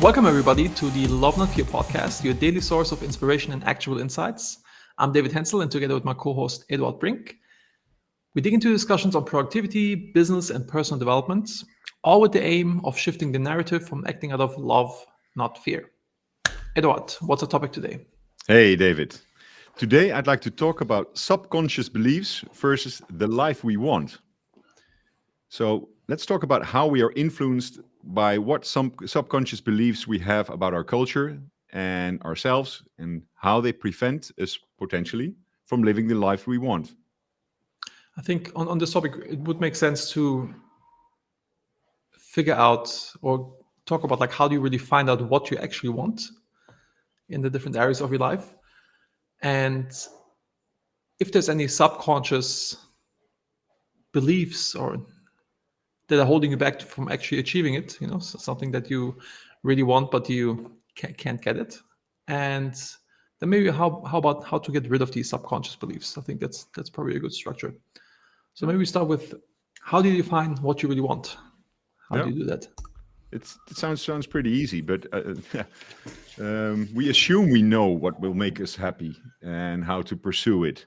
Welcome, everybody, to the Love Not Fear podcast, your daily source of inspiration and actual insights. I'm David Henzel, and together with my co-host, Eduard Brink, we dig into discussions on productivity, business, and personal development, all with the aim of shifting the narrative from acting out of love, not fear. Eduard, what's the topic today? Hey, David. Today, I'd like to talk about subconscious beliefs versus the life we want. So let's talk about how we are influenced by what some subconscious beliefs we have about our culture and ourselves, and how they prevent us potentially from living the life we want. I think on this topic, it would make sense to figure out or talk about how do you really find out what you actually want in the different areas of your life. And if there's any subconscious beliefs or that are holding you back from actually achieving it, so something that you really want, but you can't get it. And then maybe how about how to get rid of these subconscious beliefs? I think that's probably a good structure. So maybe we start with, how do you define what you really want? How do you do that? It sounds pretty easy, but we assume we know what will make us happy and how to pursue it.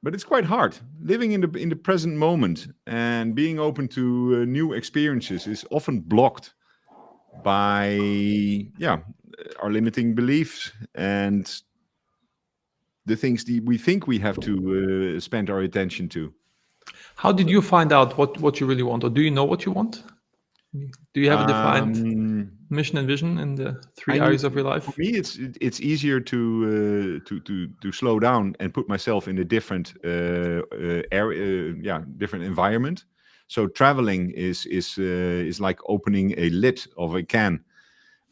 But it's quite hard. Living in the present moment and being open to new experiences is often blocked by our limiting beliefs and the things we think we have to spend our attention to. How did you find out what you really want, or do you know what you want? Do you have a defined mission and vision in the three areas of your life? For me, it's easier to slow down and put myself in a different area, different environment. So traveling is like opening a lid of a can,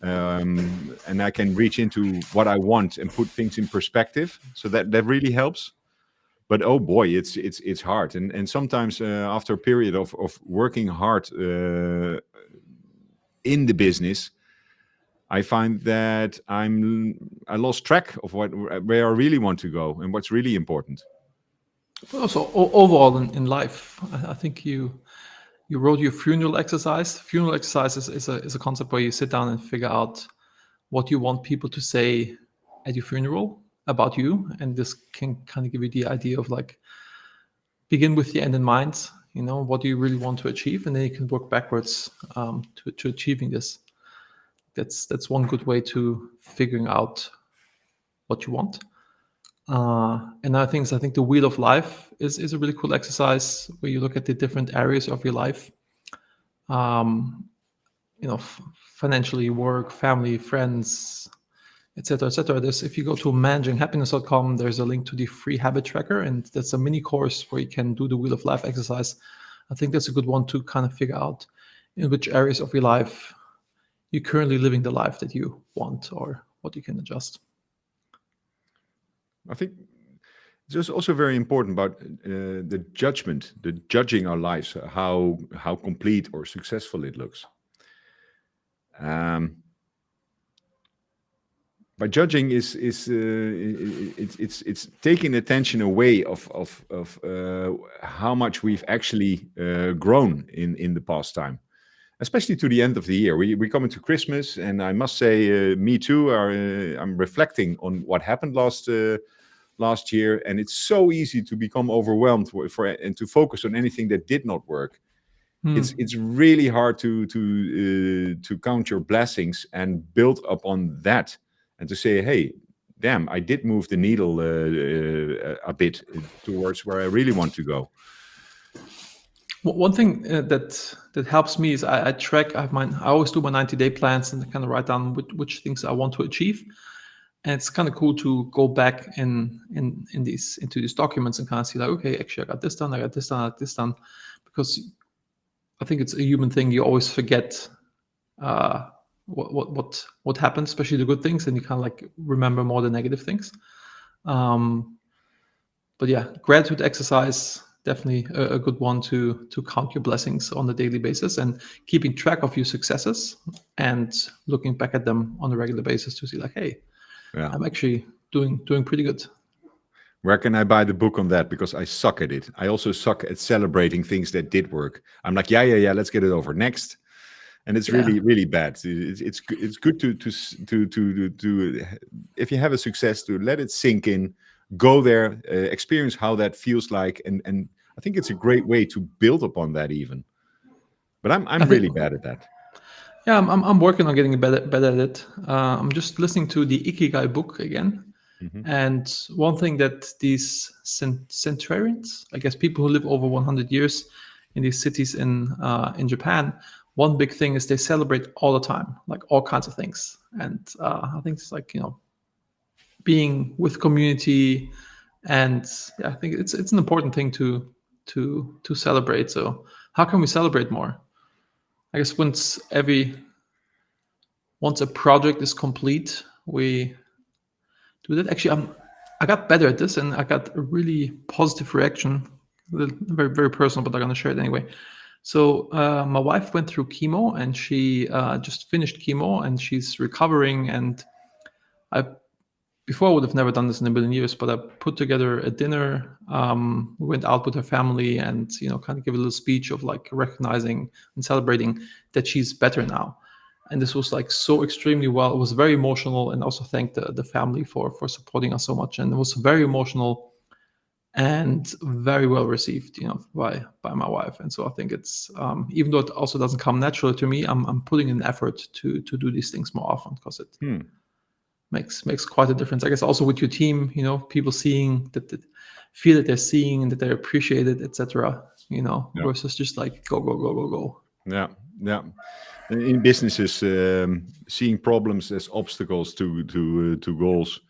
and I can reach into what I want and put things in perspective. So that really helps. But oh boy, it's hard, and sometimes after a period of working hard in the business, I find that I lost track of where I really want to go and what's really important. But also overall in life, I think you wrote your funeral exercise. Funeral exercise is a concept where you sit down and figure out what you want people to say at your funeral about you, and this can kind of give you the idea of begin with the end in mind. What do you really want to achieve, and then you can work backwards to achieving this. That's one good way to figuring out what you want. And other things, I think the wheel of life is a really cool exercise where you look at the different areas of your life. Financially, work, family, friends, etc., etc. If you go to managinghappiness.com, there's a link to the free habit tracker, and that's a mini course where you can do the wheel of life exercise. I think that's a good one to kind of figure out in which areas of your life you're currently living the life that you want, or what you can adjust. I think it's also very important about the judging our lives, how complete or successful it looks. By judging it's taking attention away of how much we've actually grown in the past time, especially to the end of the year. We come into Christmas, and I must say, me too. I'm reflecting on what happened last year, and it's so easy to become overwhelmed and to focus on anything that did not work. It's really hard to count your blessings and build upon that, and to say, hey, damn, I did move the needle a bit towards where I really want to go. One thing that helps me is I track. I always do my 90-day plans and kind of write down which things I want to achieve. And it's kind of cool to go back into these documents and kind of see okay, actually I got this done, I got this done, I got this done, because I think it's a human thing. You always forget what happened, especially the good things, and you kind of remember more the negative things. But yeah, gratitude exercise, definitely a good one to count your blessings on a daily basis and keeping track of your successes and looking back at them on a regular basis to see hey, I'm actually doing pretty good. Where can I buy the book on that? Because I suck at it. I also suck at celebrating things that did work. I'm like, yeah, let's get it over. Next. and it's Yeah. really bad. It's good to if you have a success, to let it sink in, go there, experience how that feels like, and I think it's a great way to build upon that even. But I I'm think really bad at that. yeah, I'm working on getting better at it. I'm just listening to the Ikigai book again. Hmm. And one thing that these centurions, I guess people who live over 100 years in these cities in Japan, one big thing is they celebrate all the time, like all kinds of things. And I think it's like, being with community, and yeah, I think it's an important thing to celebrate. So how can we celebrate more? I guess once a project is complete, we do that. Actually, I got better at this, and I got a really positive reaction. Very very personal, but I'm gonna share it anyway. So my wife went through chemo, and she just finished chemo, and she's recovering. And I before I would have never done this in a million years, but I put together a dinner. We went out with her family, and kind of give a little speech of like recognizing and celebrating that she's better now. And this was like so extremely well. It was very emotional, and also thank the family for supporting us so much. And it was very emotional and very well received, by my wife. And so I think it's even though it also doesn't come naturally to me, I'm putting in effort to do these things more often, because it Hmm. makes quite a difference. I guess also with your team, people seeing that feel that they're seeing and that they're appreciated, etc. Yeah. Versus just like go go go go go. Yeah. Yeah. In businesses, seeing problems as obstacles to goals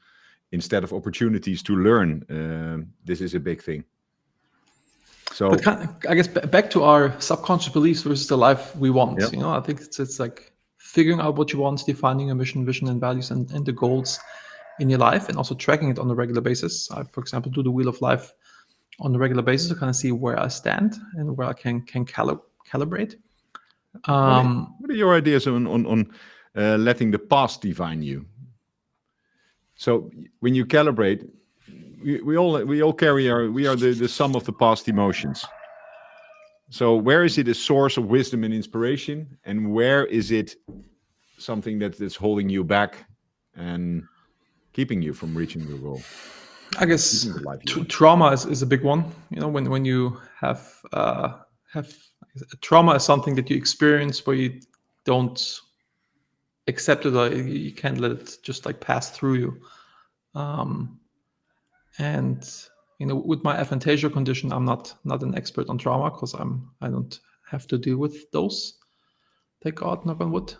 instead of opportunities to learn, this is a big thing. But So I guess back to our subconscious beliefs versus the life we want. yeah. I think it's like figuring out what you want, defining your mission, vision, and values, and the goals in your life, and also tracking it on a regular basis. I, for example, do the wheel of life on a regular basis to kind of see where I stand and where I can calibrate. What are your ideas on letting the past define you? So when you calibrate, we all carry we are the sum of the past emotions. So where is it a source of wisdom and inspiration, and where is it something that's holding you back and keeping you from reaching your goal, I guess keeping the life you want? trauma is a big one. When you have trauma is something that you experience where you don't accept it, or you can't let it just like pass through you. Um, and with my aphantasia condition, I'm not an expert on trauma, because I don't have to deal with those. Thank God, knock on wood.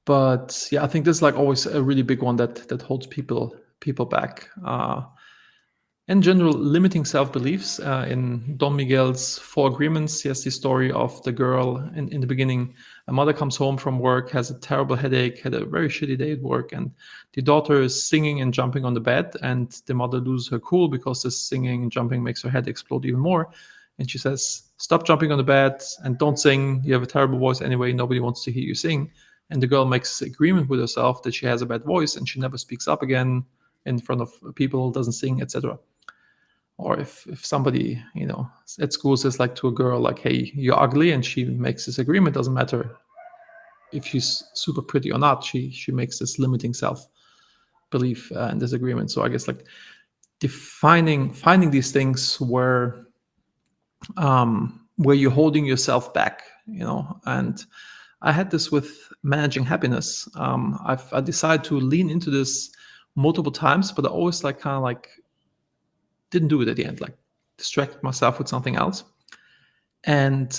But yeah, I think this is like always a really big one that holds people back. In general, limiting self-beliefs. In Don Miguel's Four Agreements, he has the story of the girl in the beginning. A mother comes home from work, has a terrible headache, had a very shitty day at work, and the daughter is singing and jumping on the bed, and the mother loses her cool because this singing and jumping makes her head explode even more. And she says, "Stop jumping on the bed and don't sing. You have a terrible voice anyway. Nobody wants to hear you sing." And the girl makes this agreement with herself that she has a bad voice, and she never speaks up again in front of people, doesn't sing, etc. Or if somebody at school says like to a girl like, "Hey, you're ugly," and she makes this agreement, doesn't matter if she's super pretty or not, she makes this limiting self belief and this agreement. So I guess like finding these things where you're holding yourself back, and I had this with managing happiness. I decided to lean into this multiple times, but I always like kind of like didn't do it at the end, like distracted myself with something else. And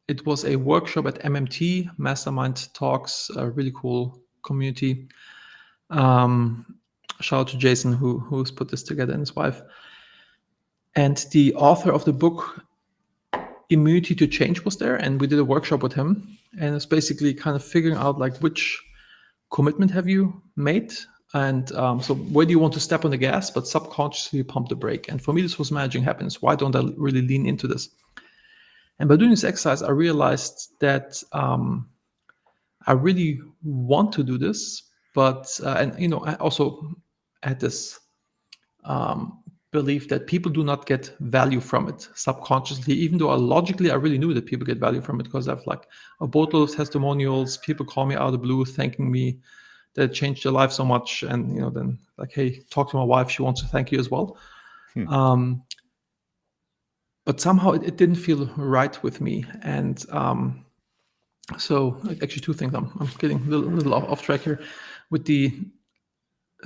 it was a workshop at MMT, Mastermind Talks, a really cool community. Shout out to Jason who's put this together, and his wife. And the author of the book, Immunity to Change, was there, and we did a workshop with him. And it's basically kind of figuring out like which commitment have you made, and so where do you want to step on the gas but subconsciously pump the brake. And for me, this was managing happiness. Why don't I really lean into this? And by doing this exercise, I realized that I really want to do this, but and I also had this belief that people do not get value from it subconsciously, even though logically I really knew that people get value from it, because I've like a boatload of testimonials. People call me out of the blue thanking me that it changed their life so much, and then like, hey, talk to my wife, she wants to thank you as well. But somehow it didn't feel right with me, and so actually two things. I'm getting a little off track here with the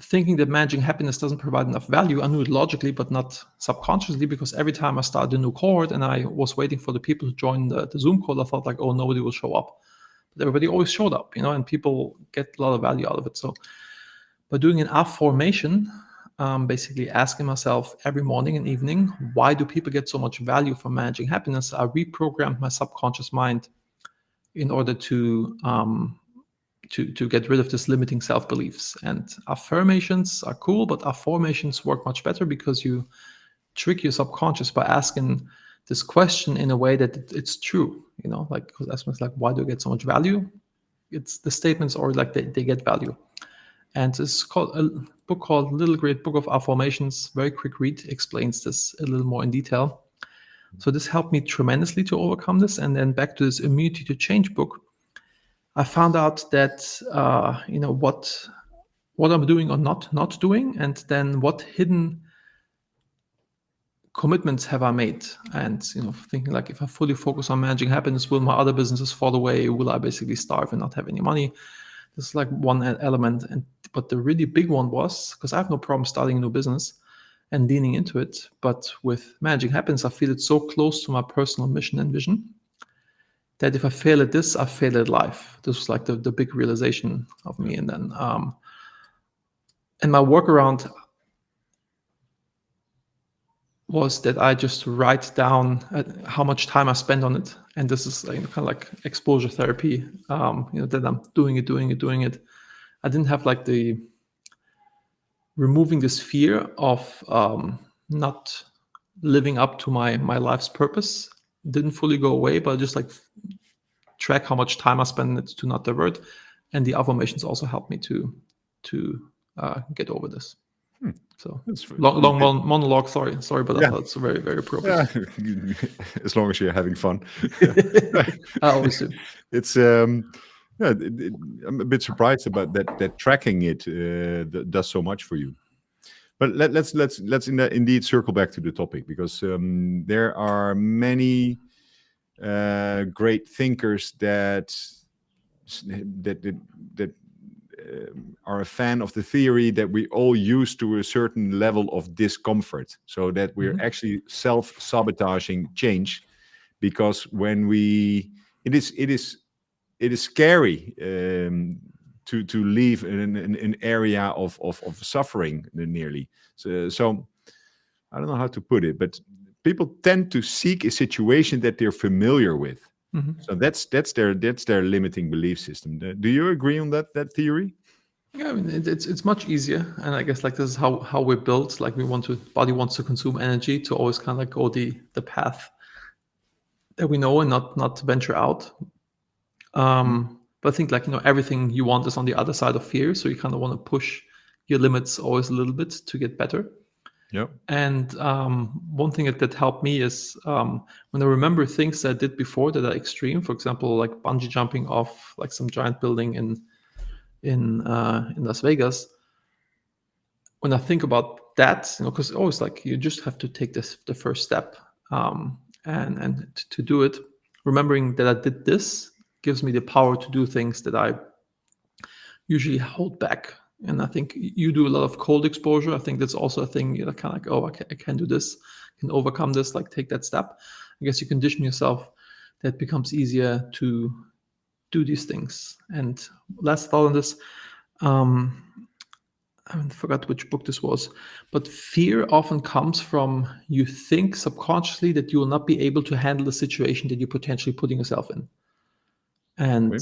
thinking that managing happiness doesn't provide enough value. I knew it logically, but not subconsciously, because every time I started a new cohort and I was waiting for the people to join the Zoom call, I thought like, oh, nobody will show up. But everybody always showed up, and people get a lot of value out of it. So by doing an affirmation, basically asking myself every morning and evening, why do people get so much value from managing happiness? I reprogrammed my subconscious mind in order to get rid of this limiting self-beliefs. And affirmations are cool, but affirmations work much better because you trick your subconscious by asking this question in a way that it's true, like, because asking like, why do I get so much value? It's the statements are like they get value. And it's called a book called Little Great Book of Affirmations. Very quick read, explains this a little more in detail. So this helped me tremendously to overcome this. And then back to this Immunity to Change book, I found out that what I'm doing or not doing, and then what hidden commitments have I made, and thinking like, if I fully focus on managing happiness, will my other businesses fall away? Will I basically starve and not have any money? This is like one element, but the really big one was, because I have no problem starting a new business and leaning into it, but with managing happiness, I feel it's so close to my personal mission and vision that if I fail at this, I fail at life. This was like the big realization of me. And then and my workaround was that I just write down how much time I spend on it. And this is kind of like exposure therapy, that I'm doing it. I didn't have like the removing this fear of not living up to my life's purpose. Didn't fully go away, but just like track how much time I spend it to not divert. And the affirmations also helped me to get over this. So long monologue. Sorry, but I thought it's very, very appropriate. Yeah. As long as you're having fun. I always do. It's I'm a bit surprised about that tracking it does so much for you. But let's indeed circle back to the topic, because there are many great thinkers that are a fan of the theory that we all used to a certain level of discomfort, so that we're actually self-sabotaging change, because when it is scary to leave an area of suffering nearly. So I don't know how to put it, but people tend to seek a situation that they're familiar with. So that's their limiting belief system. Do you agree on that theory? Yeah, I mean, it's much easier, and I guess like this is how we're built. Like body wants to consume energy to always kind of like go the path that we know and not venture out. But I think like everything you want is on the other side of fear, so you kind of want to push your limits always a little bit to get better. Yeah. And one thing that helped me is when I remember things that I did before that are extreme. For example, like bungee jumping off like some giant building in Las Vegas. When I think about that, because always like you just have to take the first step, and to do it, remembering that I did this gives me the power to do things that I usually hold back. And I think you do a lot of cold exposure. I think that's also a thing, kind of like, oh, I can do this, can overcome this, like take that step. I guess you condition yourself, that becomes easier to do these things. And last thought on this, I forgot which book this was, but fear often comes from you think subconsciously that you will not be able to handle the situation that you're potentially putting yourself in. And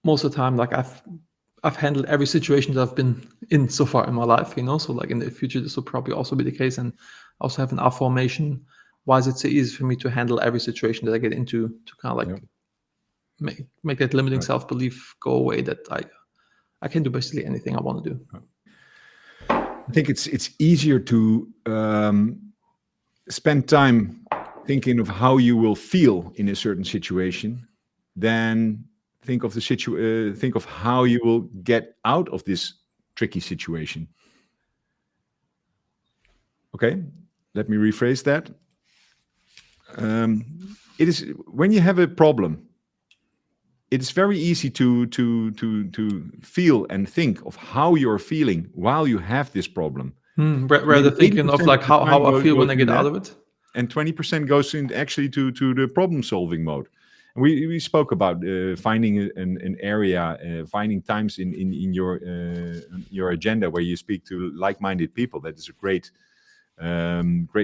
most of the time, like I've handled every situation that I've been in so far in my life, so like in the future, this will probably also be the case. And I also have an affirmation. Why is it so easy for me to handle every situation that I get into, to kind of like make that limiting self-belief go away, that I can do basically anything I want to do. I think it's easier to spend time thinking of how you will feel in a certain situation than think of how you will get out of this tricky situation. Okay, let me rephrase that. It is when you have a problem, it is very easy to feel and think of how you're feeling while you have this problem. Rather Maybe thinking of 80% like of the time how I feel goes when I in get out that, of it. and 20% goes in actually to the problem solving mode. And we spoke about finding an area, finding times in your agenda where you speak to like-minded people. That is a great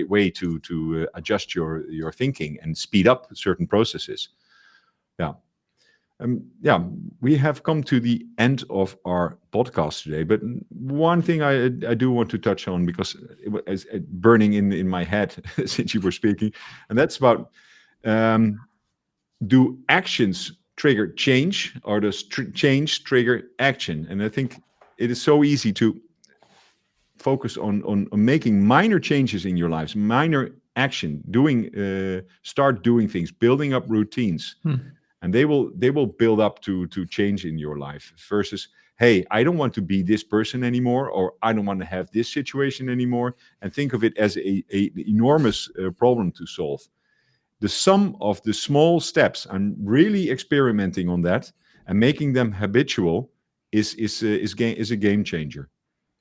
way to adjust your thinking and speed up certain processes. Yeah. Yeah, we have come to the end of our podcast today. But one thing I do want to touch on, because it was burning in my head since you were speaking, and that's about do actions trigger change, or does change trigger action? And I think it is so easy to focus on making minor changes in your lives, minor action, start doing things, building up routines. And they will build up to change in your life, versus, hey, I don't want to be this person anymore, or I don't want to have this situation anymore, and think of it as a enormous problem to solve. The sum of the small steps, I'm really experimenting on that, and making them habitual is a game changer.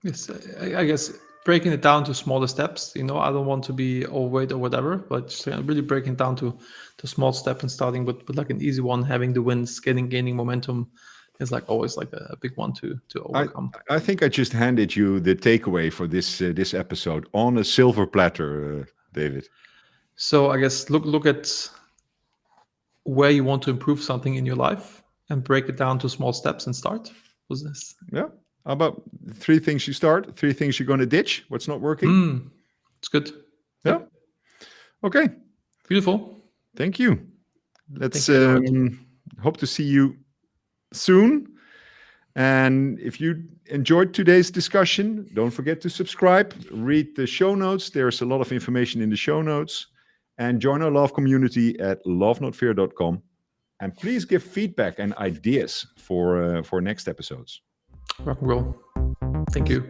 Yes, I guess breaking it down to smaller steps. I don't want to be overweight or whatever, but just really breaking it down to small steps and starting with like an easy one, having the wins, gaining momentum is like always like a big one to overcome. I think I just handed you the takeaway for this episode on a silver platter, David. So I guess look at where you want to improve something in your life and break it down to small steps and start. Was this? Yeah. How about 3 things you start, 3 things you're going to ditch? What's not working? It's good. Yeah. Yep. Okay. Beautiful. Thank you. Let's Thank you, Eduard. hope to see you soon. And if you enjoyed today's discussion, don't forget to subscribe, read the show notes. There's a lot of information in the show notes. And join our love community at lovenotfear.com. And please give feedback and ideas for next episodes. Rock and roll. Thank you.